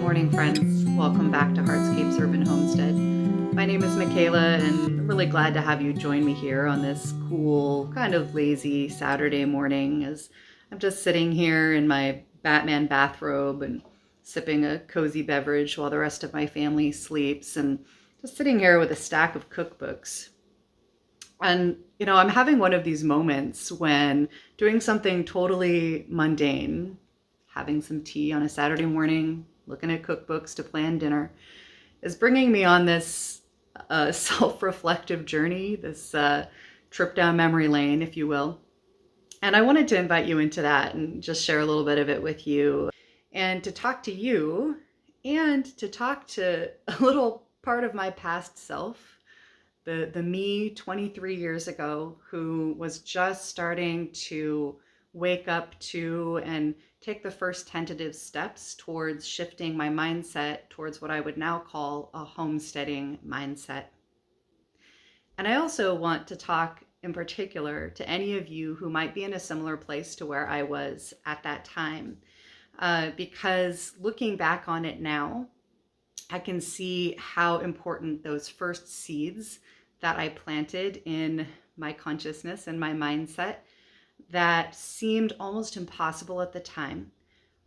morning, friends. Welcome back to Hardscapes Urban Homestead. My name is Michaela, and I'm really glad to have you join me here on this cool, kind of lazy Saturday morning as I'm just sitting here in my Batman bathrobe and sipping a cozy beverage while the rest of my family sleeps, and just sitting here with a stack of cookbooks. And, I'm having one of these moments when doing something totally mundane, having some tea on a Saturday morning, looking at cookbooks to plan dinner, is bringing me on this self-reflective journey, this trip down memory lane, if you will. And I wanted to invite you into that and just share a little bit of it with you and to talk to you and to talk to a little part of my past self, the me 23 years ago who was just starting to wake up to and take the first tentative steps towards shifting my mindset towards what I would now call a homesteading mindset. And I also want to talk in particular to any of you who might be in a similar place to where I was at that time. Because looking back on it now, I can see how important those first seeds that I planted in my consciousness and my mindset that seemed almost impossible at the time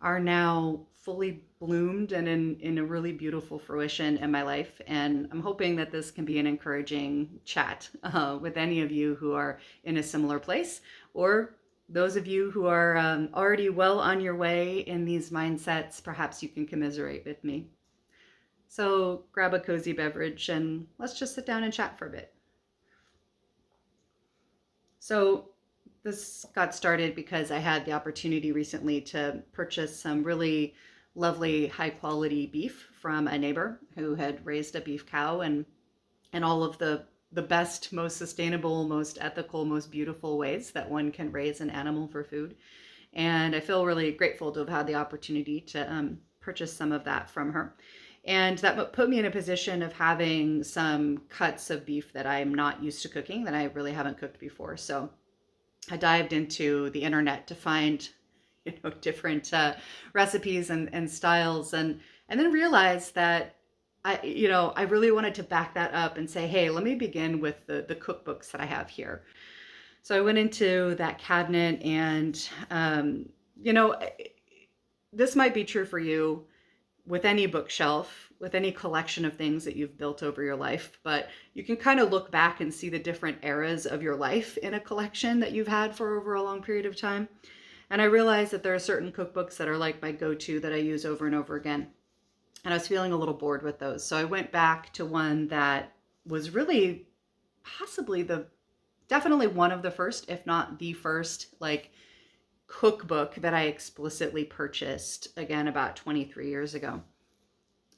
are now fully bloomed and in a really beautiful fruition in my life. And I'm hoping that this can be an encouraging chat with any of you who are in a similar place, or those of you who are already well on your way in these mindsets. Perhaps you can commiserate with me. So grab a cozy beverage and let's just sit down and chat for a bit. So this got started because I had the opportunity recently to purchase some really lovely high quality beef from a neighbor who had raised a beef cow and all of the best, most sustainable, most ethical, most beautiful ways that one can raise an animal for food. And I feel really grateful to have had the opportunity to purchase some of that from her. And that put me in a position of having some cuts of beef that I'm not used to cooking, that I really haven't cooked before. So I dived into the internet to find, different recipes and styles, and then realized that I really wanted to back that up and say, hey, let me begin with the cookbooks that I have here. So I went into that cabinet, and this might be true for you with any bookshelf, with any collection of things that you've built over your life, but you can kind of look back and see the different eras of your life in a collection that you've had for over a long period of time. And I realized that there are certain cookbooks that are like my go-to that I use over and over again. And I was feeling a little bored with those. So I went back to one that was really possibly definitely one of the first, if not the first, like cookbook that I explicitly purchased, again, about 23 years ago.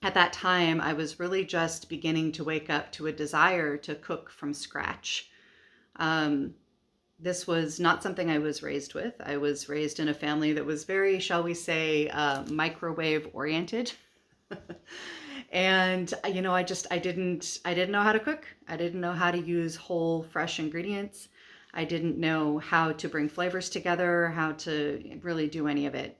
At that time, I was really just beginning to wake up to a desire to cook from scratch. This was not something I was raised with. I was raised in a family that was very, shall we say, microwave oriented. And I didn't know how to cook. I didn't know how to use whole, fresh ingredients. I didn't know how to bring flavors together, how to really do any of it.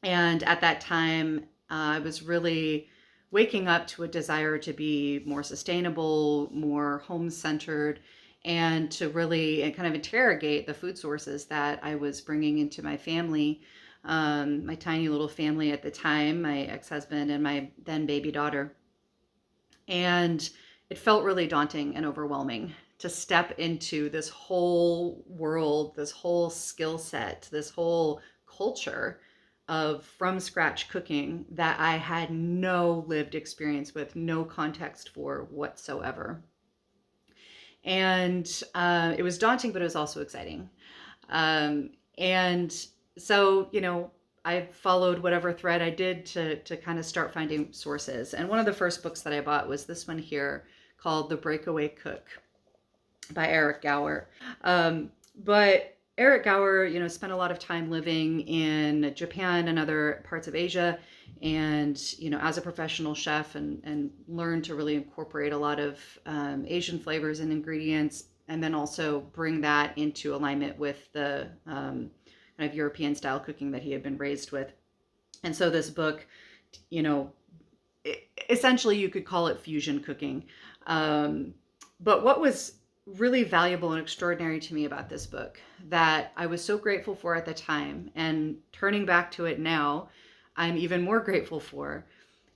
And at that time, I was really waking up to a desire to be more sustainable, more home-centered, and to really kind of interrogate the food sources that I was bringing into my family, my tiny little family at the time, my ex-husband and my then baby daughter. And it felt really daunting and overwhelming to step into this whole world, this whole skill set, this whole culture of from scratch cooking that I had no lived experience with, no context for whatsoever. And it was daunting, but it was also exciting. And so, I followed whatever thread I did to kind of start finding sources. And one of the first books that I bought was this one here called The Breakaway Cook by Eric Gower. But Eric Gower, spent a lot of time living in Japan and other parts of Asia, and as a professional chef, and learned to really incorporate a lot of Asian flavors and ingredients, and then also bring that into alignment with the kind of European style cooking that he had been raised with. And so this book you know, essentially you could call it fusion cooking. Um, but what was really valuable and extraordinary to me about this book that I was so grateful for at the time, and turning back to it now, I'm even more grateful for,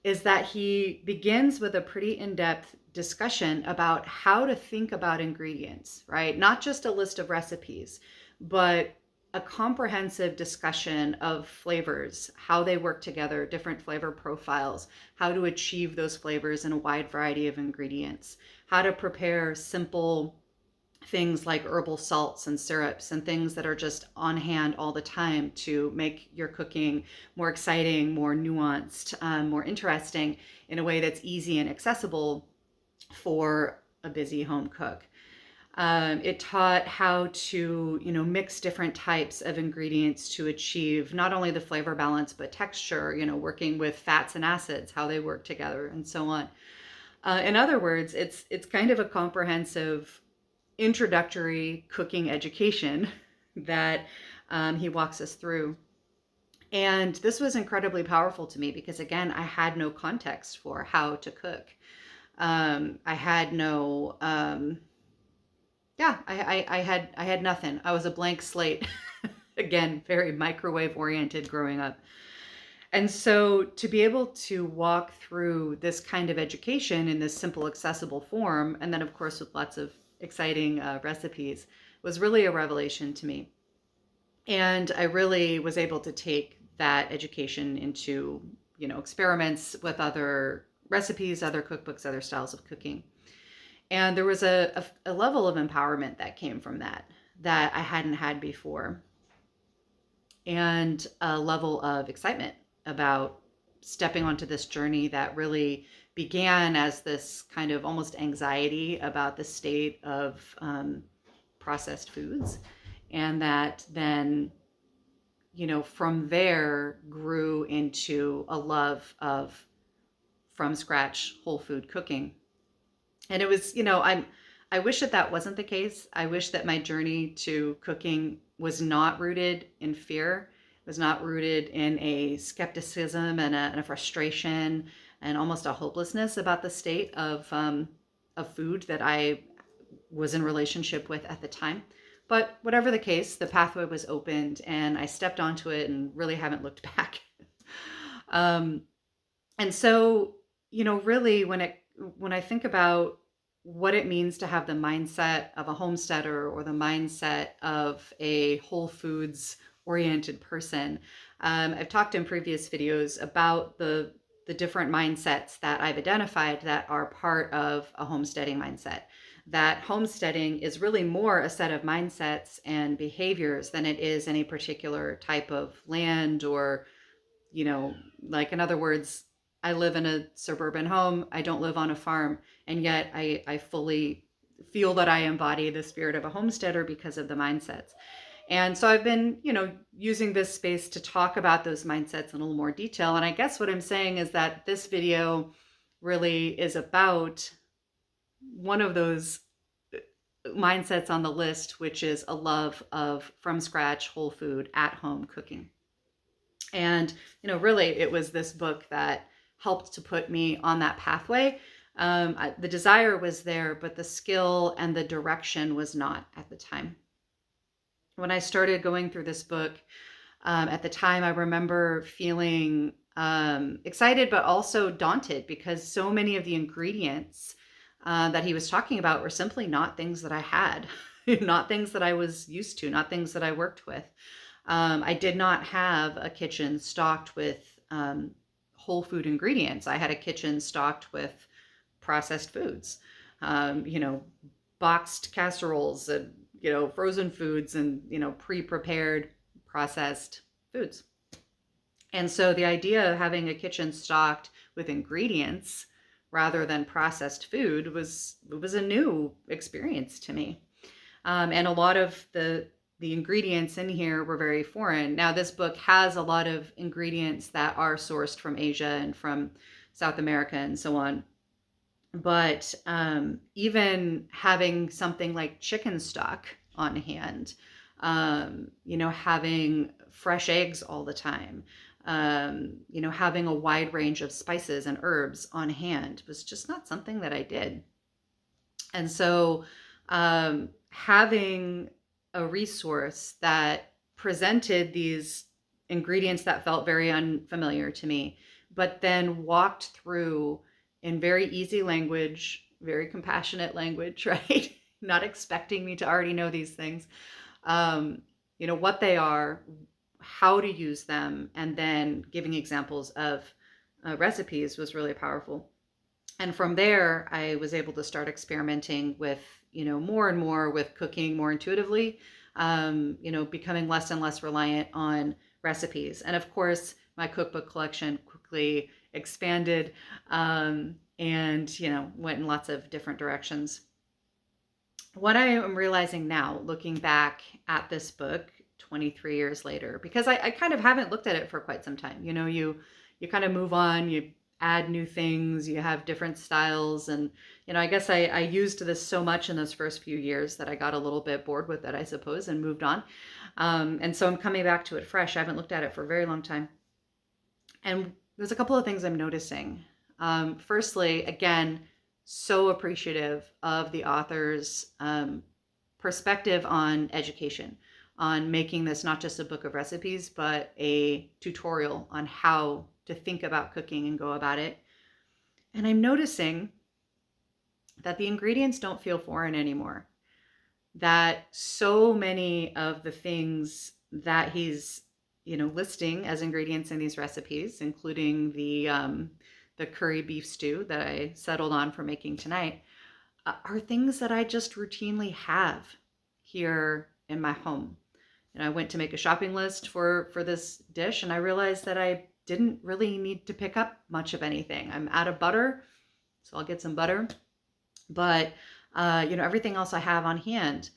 is that he begins with a pretty in-depth discussion about how to think about ingredients, right? Not just a list of recipes, but a comprehensive discussion of flavors, how they work together, different flavor profiles, how to achieve those flavors in a wide variety of ingredients, how to prepare simple things like herbal salts and syrups and things that are just on hand all the time to make your cooking more exciting, more nuanced, more interesting in a way that's easy and accessible for a busy home cook. It taught how to, mix different types of ingredients to achieve not only the flavor balance, but texture, working with fats and acids, how they work together and so on. In other words, it's kind of a comprehensive introductory cooking education that he walks us through. And this was incredibly powerful to me because, again, I had no context for how to cook. I had no, yeah, I had nothing. I was a blank slate. Again, very microwave oriented growing up. And so to be able to walk through this kind of education in this simple, accessible form, and then of course with lots of exciting recipes, was really a revelation to me. And I really was able to take that education into, experiments with other recipes, other cookbooks, other styles of cooking. And there was a level of empowerment that came from that I hadn't had before, and a level of excitement about stepping onto this journey that really began as this kind of almost anxiety about the state of processed foods. And that then, from there grew into a love of from scratch whole food cooking. And it was, I wish that wasn't the case. I wish that my journey to cooking was not rooted in fear, was not rooted in a skepticism and a frustration and almost a hopelessness about the state of food that I was in relationship with at the time. But whatever the case, the pathway was opened and I stepped onto it and really haven't looked back. um, and so, really when I think about what it means to have the mindset of a homesteader or the mindset of a whole foods oriented person, I've talked in previous videos about the different mindsets that I've identified that are part of a homesteading mindset. That homesteading is really more a set of mindsets and behaviors than it is any particular type of land or, like in other words, I live in a suburban home. I don't live on a farm. And yet I fully feel that I embody the spirit of a homesteader because of the mindsets. And so I've been, using this space to talk about those mindsets in a little more detail. And I guess what I'm saying is that this video really is about one of those mindsets on the list, which is a love of from scratch, whole food, at home cooking. And, really it was this book that helped to put me on that pathway. The desire was there, but the skill and the direction was not at the time. When I started going through this book, at the time, I remember feeling excited, but also daunted because so many of the ingredients that he was talking about were simply not things that I had, not things that I was used to, not things that I worked with. I did not have a kitchen stocked with whole food ingredients. I had a kitchen stocked with processed foods, boxed casseroles and, frozen foods and, pre-prepared processed foods. And so the idea of having a kitchen stocked with ingredients rather than processed food was a new experience to me. And a lot of the ingredients in here were very foreign. Now, this book has a lot of ingredients that are sourced from Asia and from South America and so on. But even having something like chicken stock on hand, having fresh eggs all the time, Having a wide range of spices and herbs on hand was just not something that I did. And so having a resource that presented these ingredients that felt very unfamiliar to me, but then walked through in very easy language, very compassionate language, right? Not expecting me to already know these things, what they are, how to use them, and then giving examples of recipes was really powerful. And from there, I was able to start experimenting with, more and more with cooking more intuitively, becoming less and less reliant on recipes. And of course, my cookbook collection quickly expanded, and, went in lots of different directions. What I am realizing now, looking back at this book 23 years later, because I kind of haven't looked at it for quite some time. You kind of move on, you add new things, you have different styles. And, I guess I used this so much in those first few years that I got a little bit bored with it, I suppose, and moved on. And so I'm coming back to it fresh. I haven't looked at it for a very long time. And there's a couple of things I'm noticing. Firstly, again, so appreciative of the author's perspective on education, on making this not just a book of recipes, but a tutorial on how to think about cooking and go about it. And I'm noticing that the ingredients don't feel foreign anymore. That so many of the things that he's, listing as ingredients in these recipes, including the curry beef stew that I settled on for making tonight, are things that I just routinely have here in my home. And I went to make a shopping list for this dish, and I realized that I didn't really need to pick up much of anything. I'm out of butter, so I'll get some butter. But, everything else I have on hand.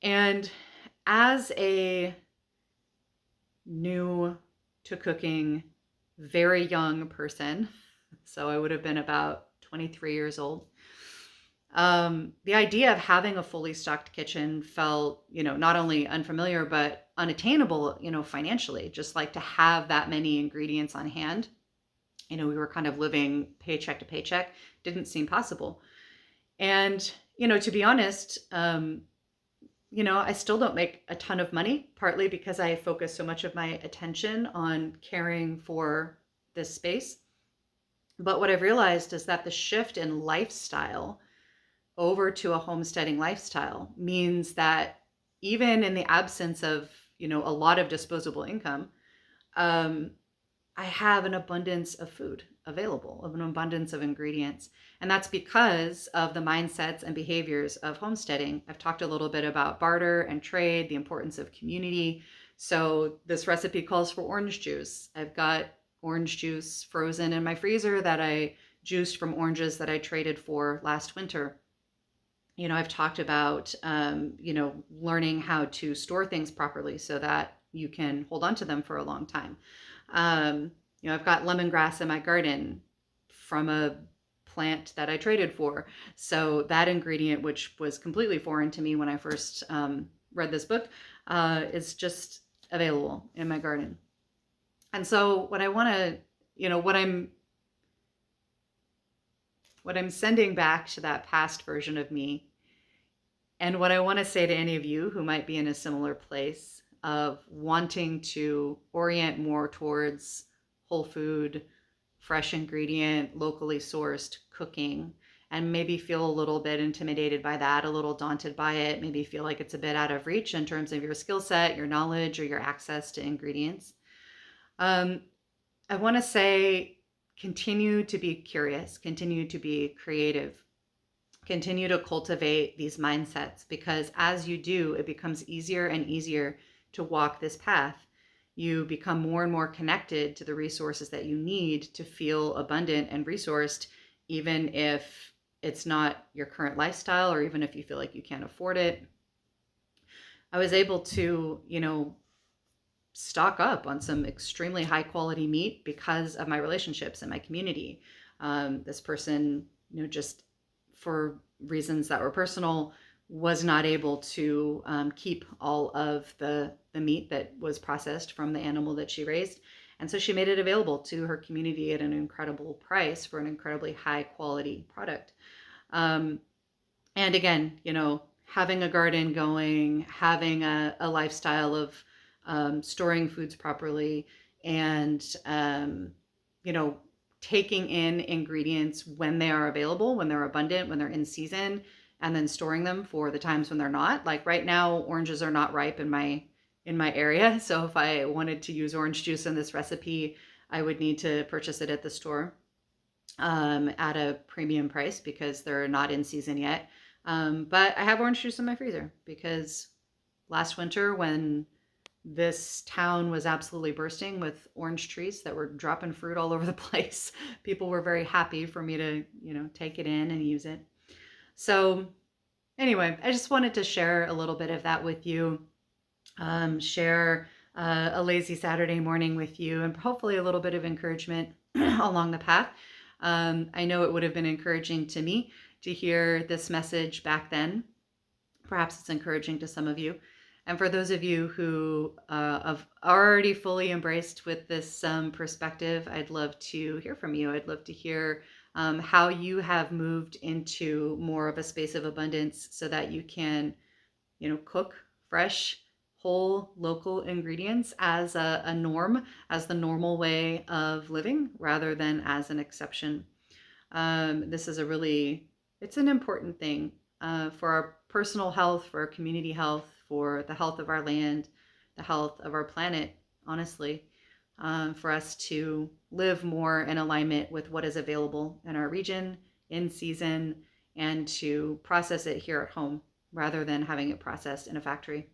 And as a new to cooking, very young person, so I would have been about 23 years old, the idea of having a fully stocked kitchen felt, not only unfamiliar, but unattainable, financially. Just like to have that many ingredients on hand. We were kind of living paycheck to paycheck, didn't seem possible. And, to be honest, I still don't make a ton of money, partly because I focus so much of my attention on caring for this space. But what I've realized is that the shift in lifestyle over to a homesteading lifestyle means that even in the absence of, a lot of disposable income, I have an abundance of food available, of an abundance of ingredients. And that's because of the mindsets and behaviors of homesteading. I've talked a little bit about barter and trade, the importance of community. So this recipe calls for orange juice. I've got orange juice frozen in my freezer that I juiced from oranges that I traded for last winter. I've talked about, learning how to store things properly so that you can hold on to them for a long time. I've got lemongrass in my garden from a plant that I traded for. So that ingredient, which was completely foreign to me when I first read this book, is just available in my garden. And so what I want to, what I'm sending back to that past version of me, and what I want to say to any of you who might be in a similar place of wanting to orient more towards whole food, fresh ingredient, locally sourced cooking, and maybe feel a little bit intimidated by that, a little daunted by it, maybe feel like it's a bit out of reach in terms of your skill set, your knowledge, or your access to ingredients. I want to say, continue to be curious, continue to be creative, continue to cultivate these mindsets, because as you do, it becomes easier and easier to walk this path. You become more and more connected to the resources that you need to feel abundant and resourced, even if it's not your current lifestyle, or even if you feel like you can't afford it. I was able to, stock up on some extremely high quality meat because of my relationships in my community. This person, just for reasons that were personal, was not able to keep all of the meat that was processed from the animal that she raised. And so she made it available to her community at an incredible price for an incredibly high quality product. Um, and again, having a garden going, having a lifestyle of storing foods properly, and you know, taking in ingredients when they are available, when they're abundant, when they're in season, and then storing them for the times when they're not. Like right now, oranges are not ripe in my area, so if I wanted to use orange juice in this recipe, I would need to purchase it at the store at a premium price because they're not in season yet. But I have orange juice in my freezer because last winter, when this town was absolutely bursting with orange trees that were dropping fruit all over the place, people were very happy for me to, take it in and use it. So, anyway, I just wanted to share a little bit of that with you, share a lazy Saturday morning with you, and hopefully a little bit of encouragement along the path. I know it would have been encouraging to me to hear this message back then. Perhaps it's encouraging to some of you. And for those of you who have already fully embraced with this perspective, I'd love to hear from you. I'd love to hear how you have moved into more of a space of abundance so that you can, cook fresh, whole, local ingredients as a norm, as the normal way of living rather than as an exception. This is it's an important thing for our personal health, for our community health, for the health of our land, the health of our planet, honestly, for us to live more in alignment with what is available in our region, in season, and to process it here at home rather than having it processed in a factory.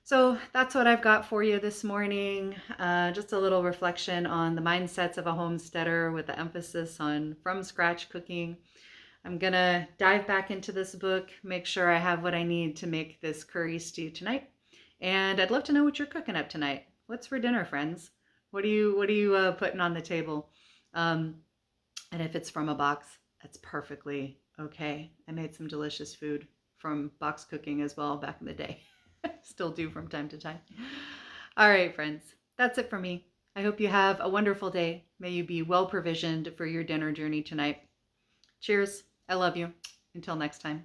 So that's what I've got for you this morning. Just a little reflection on the mindsets of a homesteader with the emphasis on from scratch cooking. I'm gonna dive back into this book, make sure I have what I need to make this curry stew tonight. And I'd love to know what you're cooking up tonight. What's for dinner, friends? What are you putting on the table? And if it's from a box, that's perfectly okay. I made some delicious food from box cooking as well back in the day. Still do from time to time. All right, friends, that's it for me. I hope you have a wonderful day. May you be well provisioned for your dinner journey tonight. Cheers. I love you. Until next time.